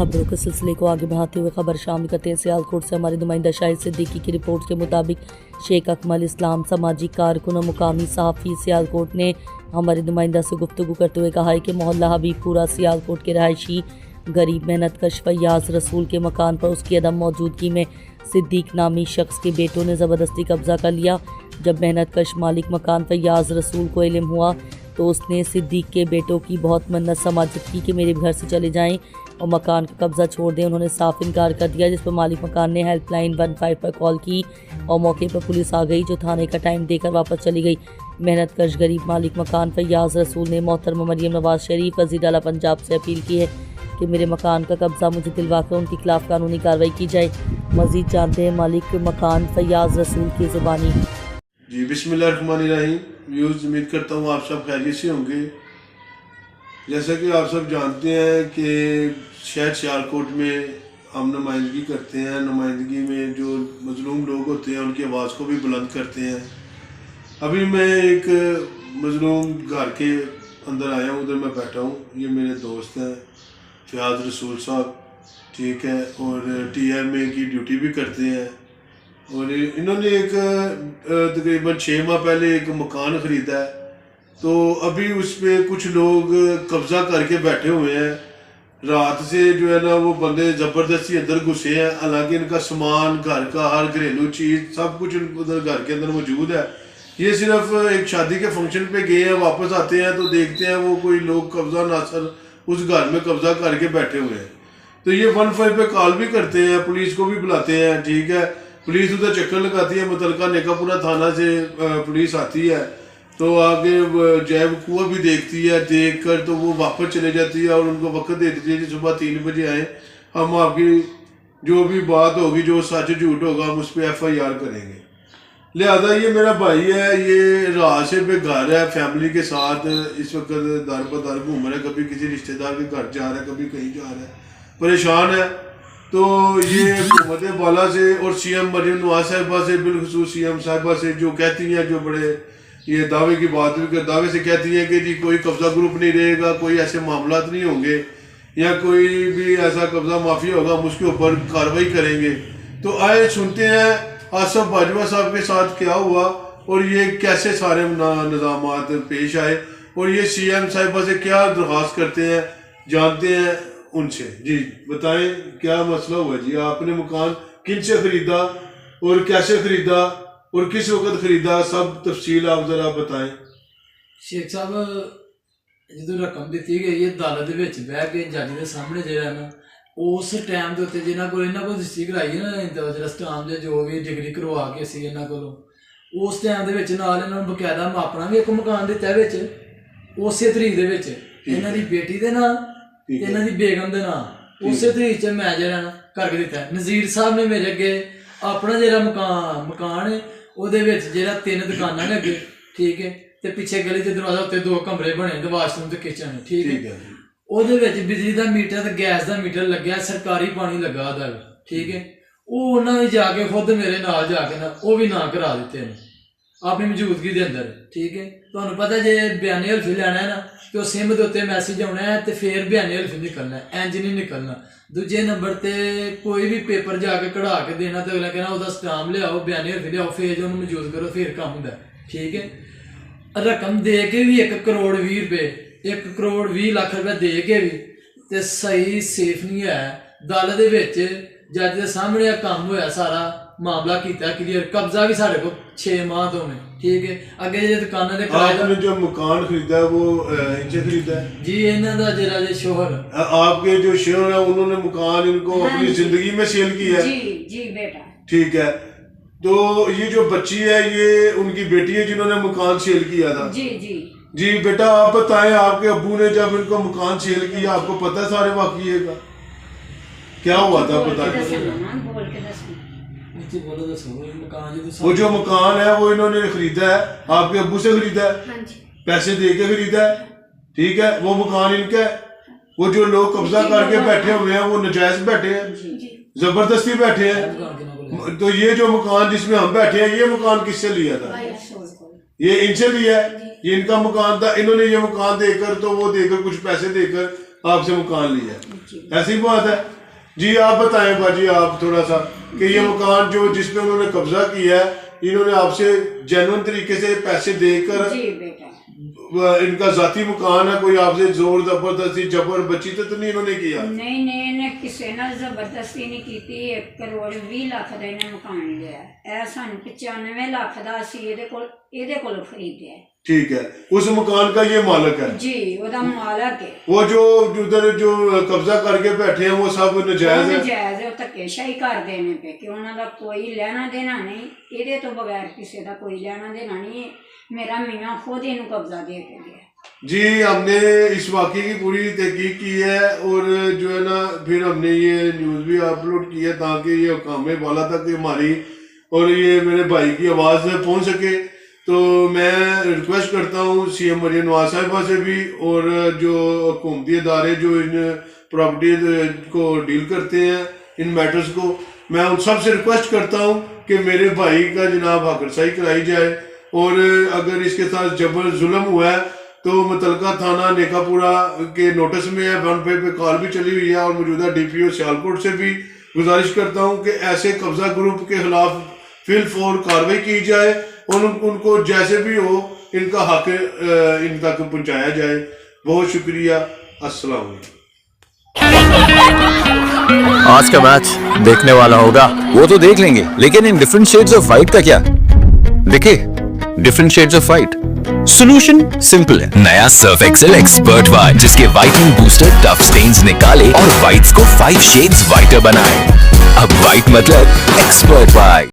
खबरों के सिलसिले को आगे बढ़ाते हुए खबर शामिल करते हैं सियालकोट से। हमारे नुमाइंदा शाहिद सिद्दीकी की रिपोर्ट के मुताबिक शेख अकमल इस्लाम समाजी कारकुन और मुकामी सहाफ़ी सियालकोट ने हमारे नुमाइंदा से गुफ्तगू करते हुए कहा है कि मोहल्ला हबीबपुरा सियालकोट के रहायशी गरीब मेहनतकश फैयाज रसूल के मकान पर उसकी अदम मौजूदगी में सिद्दीक नामी शख्स के बेटों ने ज़बरदस्ती कब्जा कर लिया। जब मेहनतकश मालिक मकान फैयाज रसूल को इल्म हुआ तो उसने सिद्दीक के बेटों की बहुत मन्नत समाजत की कि मेरे घर से चले जाएं और मकान का कब्ज़ा छोड़ दें। उन्होंने साफ इनकार कर दिया, जिस पर मालिक मकान ने हेल्पलाइन 15 पर कॉल की और मौके पर पुलिस आ गई, जो थाने का टाइम देकर वापस चली गई। मेहनतकश गरीब मालिक मकान फैयाज रसूल ने मोहतरमा मरियम नवाज शरीफ वज़ीर आला पंजाब से अपील की है कि मेरे मकान का कब्ज़ा मुझे दिलवा कर उनके खिलाफ कानूनी कार्रवाई की जाए। मज़ीद जानते हैं मालिक मकान फैयाज रसूल की ज़ुबानी। जी बिस्मिल्लाहिर्रहमानिर्रहीम। व्यूज़, उम्मीद करता हूँ आप सब खैरियत से होंगे। जैसा कि आप सब जानते हैं कि शहर सियालकोट में हम नुमाइंदगी करते हैं। नुमाइंदगी में जो मज़लूम लोग होते हैं उनकी आवाज़ को भी बुलंद करते हैं। अभी मैं एक मज़लूम घर के अंदर आया हूँ, उधर मैं बैठा हूँ। ये मेरे दोस्त हैं फयाज रसूल साहब, ठीक है, और TMA की ड्यूटी भी करते हैं। और इन्होंने एक तकरीबन 6 माह पहले एक मकान ख़रीदा है, तो अभी उस पर कुछ लोग कब्ज़ा करके बैठे हुए हैं। रात से जो है ना वो बंदे ज़बरदस्ती अंदर घुसे हैं। हालांकि इनका सामान, घर का हर घरेलू चीज़ सब कुछ उधर घर के अंदर मौजूद है। ये सिर्फ एक शादी के फंक्शन पे गए हैं, वापस आते हैं तो देखते हैं वो कोई लोग कब्ज़ा नासर उस घर में कब्ज़ा करके बैठे हुए हैं। तो ये 15 पे कॉल भी करते हैं, पुलिस को भी बुलाते हैं, ठीक है। पुलिस उधर चक्कर लगाती है, मुतलका नेकापुरा थाना से पुलिस आती है, तो आगे जैब कुआ भी देखती है। देख कर तो वो वापस चले जाती है और उनको वक्त दे देती है कि सुबह 3 बजे आए, हम आपकी जो भी बात होगी, जो सच झूठ होगा, हम उस पर FIR करेंगे। लिहाजा ये मेरा भाई है, ये राशे पे घर है, फैमिली के साथ इस वक्त दर बदर घूम रहा है। कभी किसी रिश्तेदार के घर जा रहा है, कभी कहीं जा रहा है, परेशान है। तो ये हुकूमत बाला से और CM मरियम नवाज साहिबा से, बिलखुसूस CM साहिबा से, जो कहती हैं, जो बड़े ये दावे की बात दावे से कहती हैं कि जी कोई कब्ज़ा ग्रुप नहीं रहेगा, कोई ऐसे मामलात नहीं होंगे, या कोई भी ऐसा कब्ज़ा माफिया होगा, हम उसके ऊपर कार्रवाई करेंगे। तो आए सुनते हैं आसफ बाजवा साहब के साथ क्या हुआ और ये कैसे सारे निज़ामात पेश आए, और ये CM साहिबा से क्या दरख्वास्त करते हैं, जानते हैं उनसे। जी बताएं क्या मसला हुआ जी? आपने मकान किन से ख़रीदा और कैसे ख़रीदा और किस वक्त ख़रीदा, सब तफसील आप ज़रा बताएं। शेख साहब जो रकम दी गई है अदालत बह के जज के सामने जो है ना, उस टाइम के उत्ते जिन्होंने को इन्होंने को रजिस्ट्री कराई है ना, स्टाम जो भी डिग्री करवा के सी इन्होंने को उस टाइम के नाल इन्होंने बकायदा मापना भी एक मकान दिता है उस तरीक के इन्हों की बेटी के नाम, इन्हों की बेगम के नाम उस तरीक मैं जो है ना करके दिता है। नज़ीर साहब ने मेरे अगे अपना जो मकान है वो 3 दुकाना ने अगे, ठीक है, तो पिछे गली के दरवाजा उत्ते 2 कमरे बने, वाशरूम तो किचन है, ठीक है। वो बिजली का मीटर तो गैस का मीटर लग्या, सरकारी पानी लगा दा, ठीक है। वो उन्होंने जाके खुद मेरे नाल जाके ना वो भी ना करा देते हैं अपनी मौजूदगी के अंदर, ठीक है। तुहानू पता जे बयानी हल्फी लेना है ना तो सिम के उत्ते मैसेज आना है तो फिर बयानी हल्फी निकलना है, इंज नहीं निकलना। दूजे नंबर ते कोई भी पेपर जाके कढ़ा के देना तो अगला कहना उसका स्टाम्प लियाओ, बयानी हल्फी लियाओ, फिर जो मौजूद करो, फिर काम होंगे, ठीक है। रकम दे के भी 1 करोड़ 20 रुपये, 1 करोड़ 20 लाख रुपये दे के भी तो सही सेफ नहीं है। दल के जज के सामने काम होया, सारा मामला किया क्लीयर, कब्जा भी साढ़े को 6 माह तो में, ठीक है। अगे जो दुकाना के आपने जो मकान खरीदा है वो इनसे खरीदा है जी? इन्हों का जरा जो शोहर, आपके जो शोहर है उन्होंने मकान इनको अपनी जिंदगी में सेल किया है? जी बेटा, ठीक है। तो ये जो बच्ची है ये उनकी बेटी है जिन्होंने मकान सेल किया था? जी जी जी बेटा, आप बताएं, आपके अब्बू ने जब इनको मकान सेल किया, आपको पता है सारे वाकये का क्या हुआ था? वो जो मकान है वो इन्होंने खरीदा है, आपके अब्बू से खरीदा है, पैसे दे के खरीदा है, ठीक है। वो मकान इनका है। वो जो लोग कब्जा करके बैठे हुए हैं वो नाजायज बैठे हैं, जबरदस्ती बैठे हैं। तो ये जो मकान जिसमें हम बैठे हैं, ये मकान किससे लिया था? ये इनसे लिया है, ये इनका मकान था। इन्होंने ये मकान देकर, तो वो देकर कुछ पैसे देकर आपसे मकान लिया, ऐसी बात है जी। आप बताएं बाजी आप थोड़ा सा कि ये मकान जो जिस पे उन्होंने कब्जा किया है, इन्होंने आपसे जेन्युइन तरीके से पैसे देकर, जी बेटा, इनका जाती मकान है, कोई आपसे जोर जबरदस्ती जबर बची तो नहीं इन्होंने किया? नहीं नहीं, इन्हें किसी ने जबरदस्ती नहीं की। 1 करोड़ 20 लाख का इन्हें मकान लिया है, सानू 95 लाख का असी ਇਹਦੇ ਕੋਲੋਂ खरीदया। ठीक है, उस मकान का ये मालिक है जी, ਉਹਦਾ मालक है। वो जो उधर जो कब्जा करके बैठे हैं वो सब नजायज है? नजायज है, ਉਹ ਧੱਕੇਸ਼ਾਹੀ ਕਰਦੇ ਨੇ ਪਏ कि ਉਹਨਾਂ ਦਾ ਕੋਈ ਲੈਣਾ ਦੇਣਾ ਨਹੀਂ, ਇਹਦੇ ਤੋਂ ਬਗੈਰ ਕਿਸੇ ਦਾ ਕੋਈ ਲੈਣਾ ਦੇਣਾ नहीं। मेरा मियाँ खुद इन्हें कब्जा दे के गया। जी, हमने इस वाक़े की पूरी तहकीक की है और जो है ना फिर हमने ये न्यूज़ भी अपलोड की है ताकि ये कामे वाला तक हमारी और ये मेरे भाई की आवाज़ पहुंच सके। तो मैं रिक्वेस्ट करता हूँ CM मरियम नवाज साहिबा से भी और जो हुकूमती इदारे जो इन प्रॉपर्टी को डील करते हैं, इन मैटर्स को, मैं उन सब से रिक्वेस्ट करता हूँ कि मेरे भाई का जनाब हकरसाई कराई जाए और अगर इसके साथ जबर जुल्म हुआ है तो मुतलका थाना नेकापुरा के नोटिस में है, 15 पे कॉल भी चली हुई है और मौजूदा DPO सियालकोट से भी गुजारिश करता हूं कि ऐसे कब्जा ग्रुप के खिलाफ फिल फौर कार्रवाई की जाए और उनको जैसे भी हो इनका हक इन तक पहुंचाया जाए। बहुत शुक्रिया, अस्सलाम वालेकुम। आज का मैच देखने वाला होगा, वो तो देख लेंगे, लेकिन in different shades of white का क्या? देखिए, different shades of white, solution simple है। नया सर्फ एक्सेल एक्सपर्ट व्हाइट, जिसके व्हाइटनिंग बूस्टर टफ स्टेन्स निकाले और व्हाइट्स को 5 शेड्स व्हाइटर बनाए। अब व्हाइट मतलब एक्सपर्ट व्हाइट।